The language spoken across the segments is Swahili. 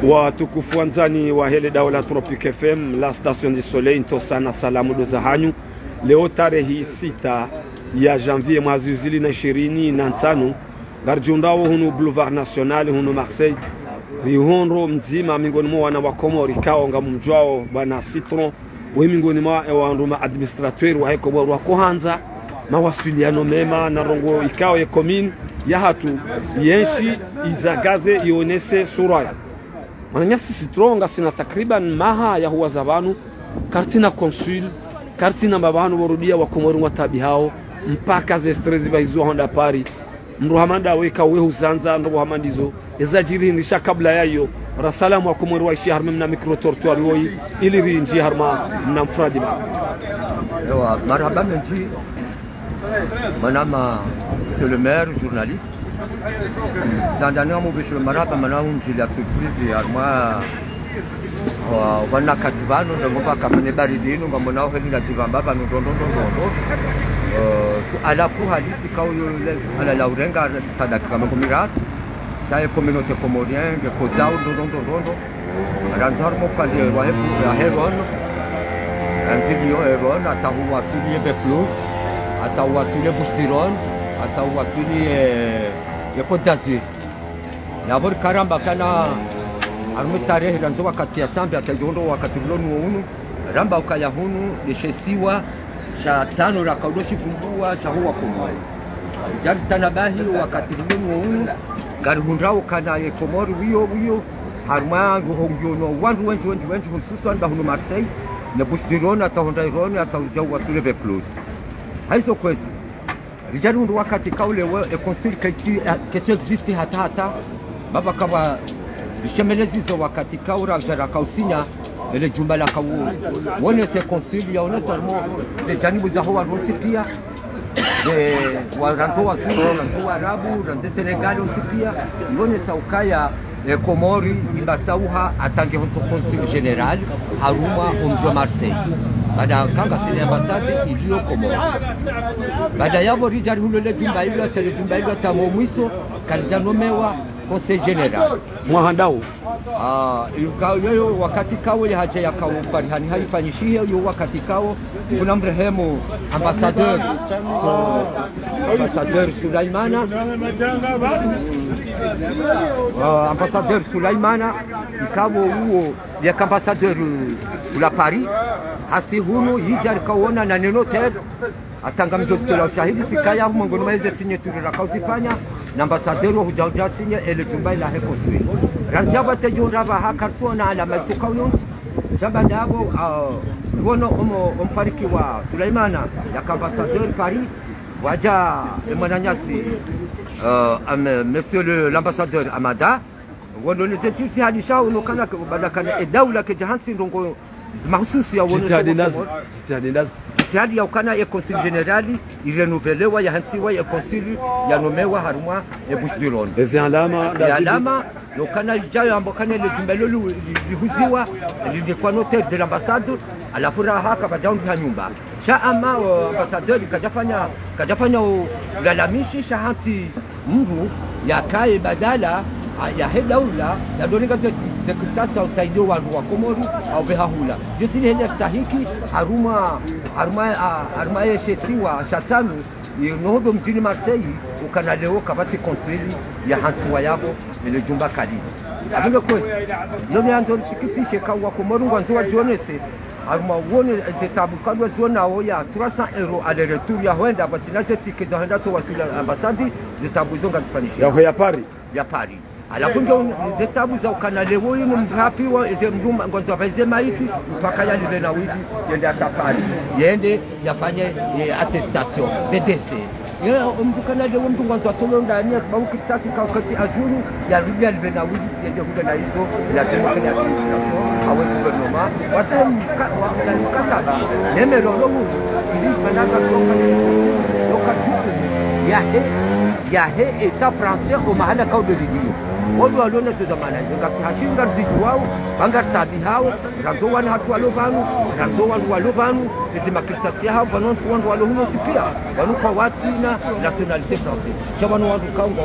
Watukufu wanzani wa hele Daula Tropic FM, la station du soleil ntosana salamu doza hanyu. Leo tarehe 6 ya janvier mwezi 2025 garjundao hunu Boulevard National hunu Marseille rihonro mzima mingoni mwa wana wa Komori kaonga mjwao bana Citron we mingoni mwa wa administrateur wa Komori wa kuhanza mawasiliano mema na rongo ikao ya commune ya hatu yenshi izagaze ionese suraya mananyasi Citron sina takriban maha ya huwa zabanu kartina consul kartina babanu warudia wa Komori wa tabi hao mpaka zestrezi baizo honda pari mruhamanda weka wehu zanza ndo hamandizo ezajiri nisha kabla yayo rasalamu wa Komori wa ishi harma mna microtortoir woi ili rinji harma mna mfradi ba ewa marhaba menji manama c'est le maire journaliste dandania mo bisho marhaba manamu njili ya surprise harma wana katibano ndo kafanya baridino ngamona heli na tivamba bano ndo ala ku halisi kao ala laurenga tada kama kumirat sai communauté comorienne que kozao ndo ranzar mo kali wa hebon ranzilio hebon atahuwa fili be plus atahuwa fili bustiron atahuwa fili kodazi yabor karamba kana arme tarehe ranzo wakati ya sambi atajondo wakati blonu unu ramba ukaya hunu lishesiwa sha tano la kaudoshi kumbua sha huwa kumwai jari tanabahi wakati blonu unu garihundrao kana ye Komori wiyo harma ruhongyono wandu wenji hususan bahunu Marseille ne Bustirona atahondaironi atajawa suleve close haiso kwezi rijari hundu wakati kaule e consul kesi existe hata baba kama bishemelezi zo wakati kaura jara kausinya ile jumba la kawu wone se consul ya one salmo ze janibu za huwa ronsi pia waranzo wa Arabu ranzo Senegal pia wone saukaya Komori ibasauha atange honso consul general haruma umjo Marseille baada kanga sile ambassade iliyo Komori baada yabo rijari hulole jumba hilo tele jumba hilo tamo mwiso kalijanomewa conseil general mwahandao yoyo wakati kao ile haja ya kao parihani haifanyishie yo wakati kao kuna mrehemu ambassadeur Sulaimana ambassadeur Sulaimana ikabo huo ya ambassadeur la Paris hasi hunu hijari kaona na nenoter atanga mjosto la ushahidi sikaya mongoni maize signature la kausifanya na ambassadeur wa hujaja sinya ele jumba la hekosui ranzaba tejura ba hakarsuona ala matukawyon jaba dabo wono umfariki wa Sulaimana ya ambassadeur Paris waja mananyasi monsieur l'ambassadeur Amada wono nizetirsi hadisha unokana badakana daula ke jahansi ndongo mahususi ya wono jitihadi ya ukana ya consul generali irenuvelewa ya hansiwa ya consul ya nomewa harumwa ya Bustironi ezi alama yokana ijayo ambokana ile jumbelo lihuziwa lilikuwa notaire de l'ambassade ala furaha kama jaundi ha nyumba sha ama ambassadeur kajafanya ulalamishi shahansi mru ya kai badala ya hedaula ya doninga zekustasa usaidio wa Komori au behahula jitini henya stahiki haruma yeshesiwa shatanu nohodo mjini Marseille ukana leo kabati konsili ya hansiwa yabo ile jumba kalisi abinge kwezi yoni anzo sikitishe kwa Komori wanzo jonese haruma wone zetabu kadwa zona oya 300 € à retour ya hoenda basi na zetike za hoenda to wasula ambassade zetabu zonga zifanishi ya Paris alafu ndio zetabu za ukanalewo yini mdrapi wa eze mjuma ngonzo baize maiti mpaka ya live na widi yende akapari yende yafanye attestation de décès ya mdukanalewo mtu ngonzo atolo ndani sababu kitasi kwa kati ajuru ya live na widi yende huda na hizo lazima kwenye attestation awe gouvernement wakata nemero lo ili kanaka kutoka ya ya he eta français o mahala kau de video odo alona zo zamana ngasi hashinga zitu wao banga tabi hao ranzo wana hatu alobanu ranzo wana alobanu ezima kristasi hao banonso wana alohuno sipia banu kwa watina nationalité français chabano wandu kaunga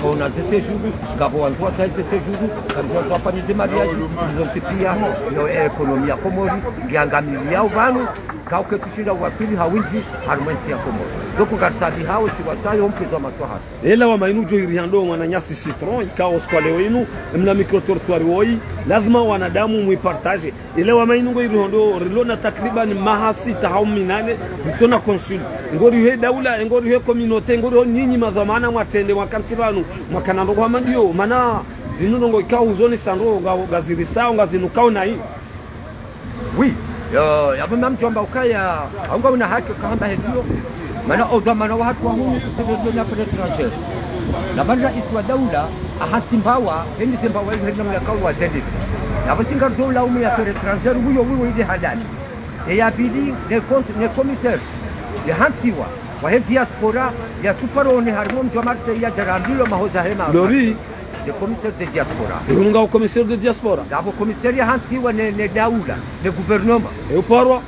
ona zese jugu gabo wandu wataite sejugu kanzo wapanize mariage zo sipia no ekonomia komori ngiangamilia ubanu kauke tushinda wasuli hawinji harumwensi ya komori doko kartabi hao siwasayo mpezo matsoha ela wa mainu jo iriando mwana nyasi citron ikao skwale wenu mna microtrottoir woi lazima wanadamu muipartage ela wa mainu go iriando rilona takriban mahasi tahauminane mtona consul ngori he daula ngori he communauté ngori ho nyinyi madhamana mwatende mwakansibanu mwakanando kwa mandio mana zinunongo ikao zone sandro gazirisao ngazinukao na hii oui ya bama mjomba ukaya anga una haki kamba hedio mana odhamana wa watu wa humu sisi na penetranger na banda iswa daula ahatimbawa hindi timbawa hindi na kwa zendisi na basinga dola umu ya penetranger huyo ile halali ya bidi ne commissaire ya hantiwa wa he diaspora ya superone harmon jomarse ya jarandilo mahoza hema lori le commissaire de diaspora unga o commissaire de diaspora dabo commissaire ya hantiwa ne daula le gouvernement e parwa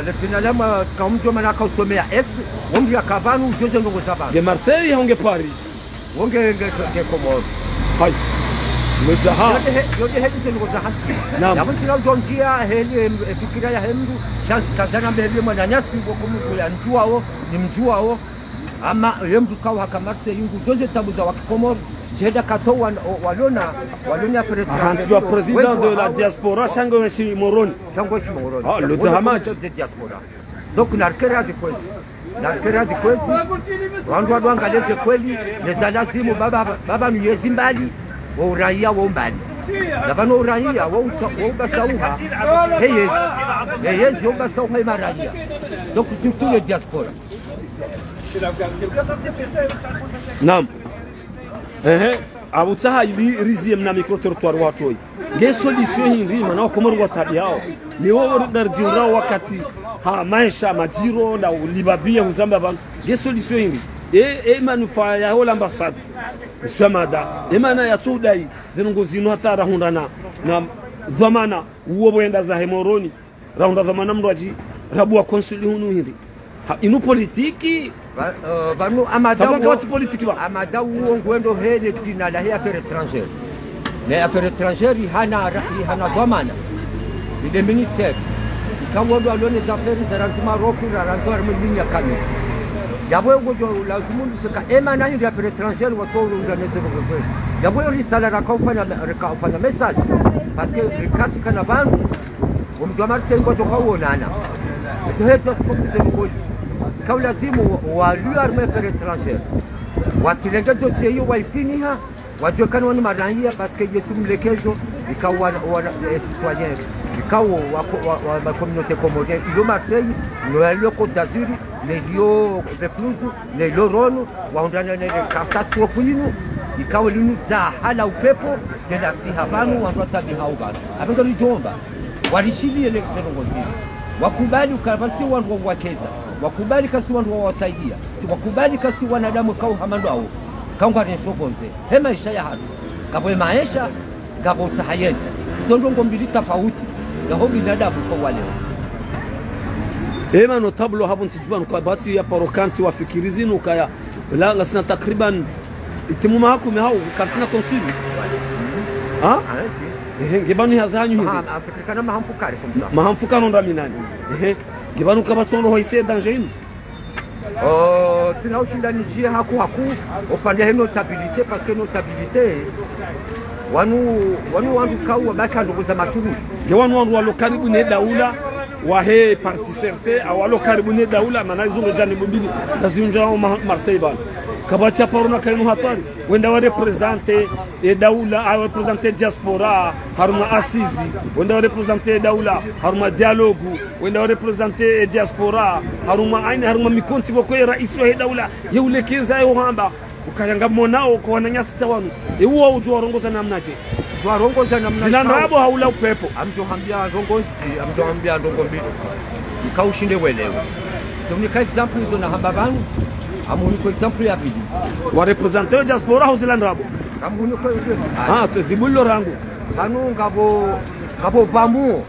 le finalama sikamjo manaka usomea ex wongi ya kabanu Jose Ndongo Zabana de Marseille honge Paris wonge de Komoro hay mtaha yote hedi Ndongo Zabana ya basi na jonjia heli fikira ya hemdu chance kazana mbele mwananyasi bokomu ya njuao ni mjuao ama yemdu kawa haka Marseille yungu Jose Tabuza wa Komoro jeda kato walona le président de la diaspora Shango Moroni ah le Dahamad de diaspora donc narkera de kwezi wandu waangaleze kweli nezalazimu baba miezi mbali wa uraia wa mbali na bano uraia wa ubasauha heyezi ubasauha imaraia donc surtout le diaspora naam abutaha ili rizie mna microtrottoir watoi nge solution hindi mana komoro watabi hao ni wao darjinrao wakati maisha majiro na libabia uzamba bang nge solution hindi manufaa ya hola ambassade swamada mana ya tudai zinongozino hatara hundana na dhamana uwo boenda za hemoroni raunda dhamana mrwaji rabu wa konsuli hunu hindi inu politiki banu amadau ngwendo hele tina la affaire étrangère les affaires étrangères hana dhamana ile ministère ikawondo alone za affaires za ranzima roku na ranzwa mlinya kami yabwe ngojo lazimu sika emana ni affaires étrangères wato nganeze ngofwe yabwe risala rakafanya message parce que rikati kana bantu umjwa Marseille ngojo kawonana seheza spokise ngojo kao lazimu walio arme affaires étrangères watilenge dossier hiyo waifiniha wajokana wani marahia parce que yetu mlekezo ikawa wana citoyen ikawa wa communauté comorienne ilo Marseille lo Côte d'Azur le lio Vaucluse le Lorono waundana na catastrophe yinu ikawa linu za hala upepo de la sihabanu wanatabi haubana abanga lijomba walishili ile kitongozi wakubali ukabasi wangu wakeza wakubali kasi wandu wasaidia si wakubali kasi wanadamu kau hamando au kaunga reshogonze he maisha ya hatu kabo maisha kabo sahayezi zondongo mbili tofauti na ho binadamu kwa wale ema notable hapo nsijibanu kwa bahati ya parokansi wafikirizi nukaya langa sina takriban itimuma hakumi hao katina konsuli ngebanu hazanyu hivi afrikana mahamfukari kumza mahamfukano ndaminani gibanu kabatsono hoise dangerini tina ushindani jia haku opande notabilité parce que notabilité wanu kawa baka nduguza mashuru nge wanu walo karibu ne daula wa he parti serse awalo karibu ne daula manazungo jani bubili nazinjao Marseille bal kabacha paruna kainu hatari wenda wa representer daula a representer diaspora haruma asizi wenda wa representer daula haruma dialogue wenda wa representer diaspora haruma mikonsi boko rais wa daula yeulekeza yo hamba ukayanga monao kwa wananyasi tawanu huo ujua rongoza namnaje rongoza namnaje zinanrabo haula upepo amjoambia ndongo mbili ukaushinde welewe so ni ka example hizo na hamba bangu amuni kwa example ya bidi wa representer diaspora hauzilandrabo amuni ah tuzibullo rangu anu ngabo pamuo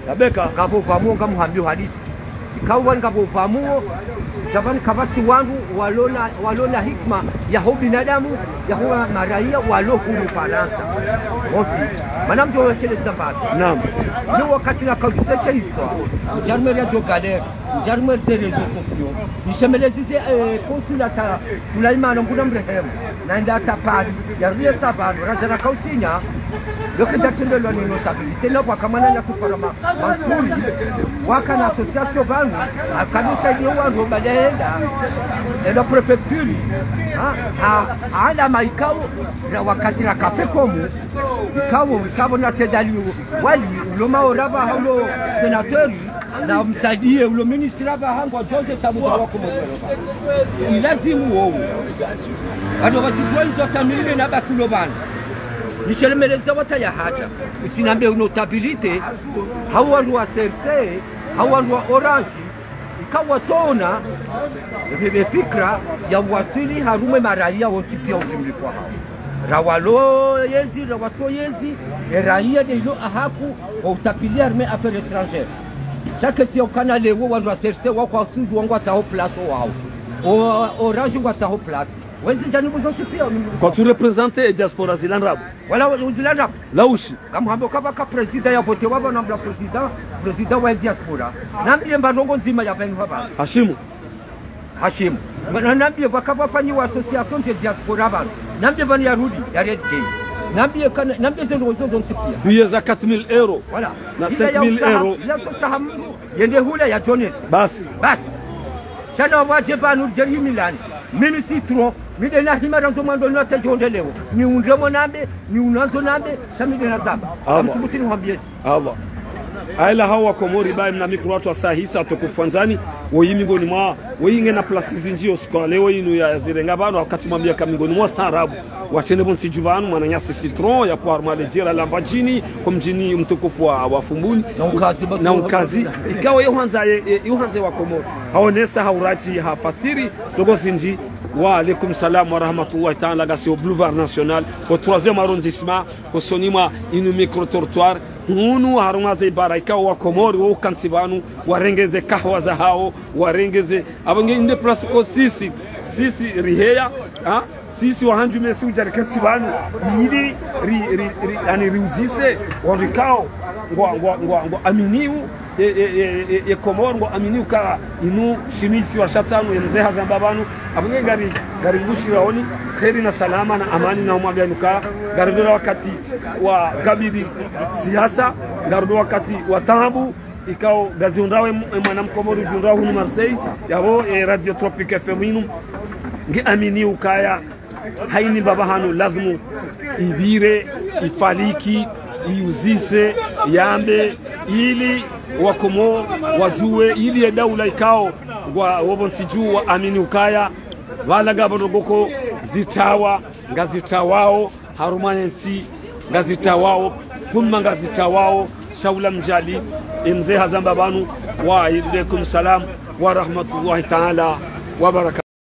labeka ngabo pamuo ngamuhambio hadisi ikawa ngabo pamuo Japan kabati wangu walona hikma ya huu binadamu ya huwa maraia walo huru Faransa onsi manam jo washele zambati naam ni wakati na kaujisesha hizo jarme radio galère jarme de réseaux sociaux nishemelezite consulata Sulaimana nguna mrehemu naenda tapari ya ria sabano rajana kausinya lokenda tendelo ni notabilité no kwa kamana na superma mansuri waka na association bangu kanisa ile wangu badaenda enda prefecture ala maikao na wakati na kafe komu ikao na sedali wali uloma oraba haulo senatori na msaidie ulo ministri hapa hangu Jose Tabuza wako mwenyewe ilazimu wao bado wasitoi zote mimi na bakulo bana nishemeleza wata ya haja usinambe notabilite hawandu wa CRC hawandu wa Orange ikawa tona vile fikra ya wasili harume maraia wote pia ujumlifwa hao rawalo yezi rawato yezi raia de lo ahaku utapilia arme affaires étrangères chaque si okana lewo wandu wa CRC wako asudu wangu ataho place wao Orange wangu ataho place wenzi ndani bozote pia kwa tu representer diaspora zilandrabo wala uzilandrabo laushi kama hambo kaba president ya vote waba na president wa diaspora nambie mbandongo nzima ya venu hapa Hashim nambie bakaba fanyiwa association de diaspora bana nambie bani yarudi ya red day nambie zezo nsipia biye za 4000 euro wala na 5000 euro la tutahamu yende hula ya Jones basi sana waje banu jeri Milan mimi citron mide na himara nzo mwando na tajondelewo ni undemo nambe ni unanzo nambe samide na zaba amsubutini mwambie Allah aila hawa komori bai mna mikro watu wa sahisa atokufanzani woyimi ngoni mwa woyinge na plasi zinjio skola leo inu ya zirenga bano wakati mwambia kamingoni mwa starabu wachene bonsi jubanu mwananyasi citron ya kwa armale jera lambajini kwa mjini mtukufu wa fumbuni na ukazi ikawa yuhanze wa komori haonesa hauraji hafasiri dogo zinji wa alaikum salam wa rahmatullahi ta'ala gasi au boulevard national au 3e arrondissement au sonima inu micro trottoir hunu harumaze baraka wa komori wa kansibanu warengeze kahwa za hao warengeze abange inde plus ko sisi riheya sisi wahanju mesi ujari kansibanu ili yani riuzise warikao ngwa aminiu komori ngwa aminiu ka inu shimisi wa shatanu mzeha zambabanu abange gari ngushiraoni kheri na salama na amani na umaganuka garudo wakati wa kabidi siasa garudo wakati wa tabu ikao gaziondawe mwana mkomori jundawe hunu Marseille yabo Radio Tropique FM ngi amini ukaya haini baba hanu lazmu ibire ifaliki iuzise yambe ili wakomo wajue ili daula ikao wabonsiju wa amini ukaya wala gabodogoko zitawa ngazitawao harumanensi ngazitawao kumma ngazitawao shaula mjali mzee hazamba banu wa alaikum salam wa rahmatullahi ta'ala wa barakatuh.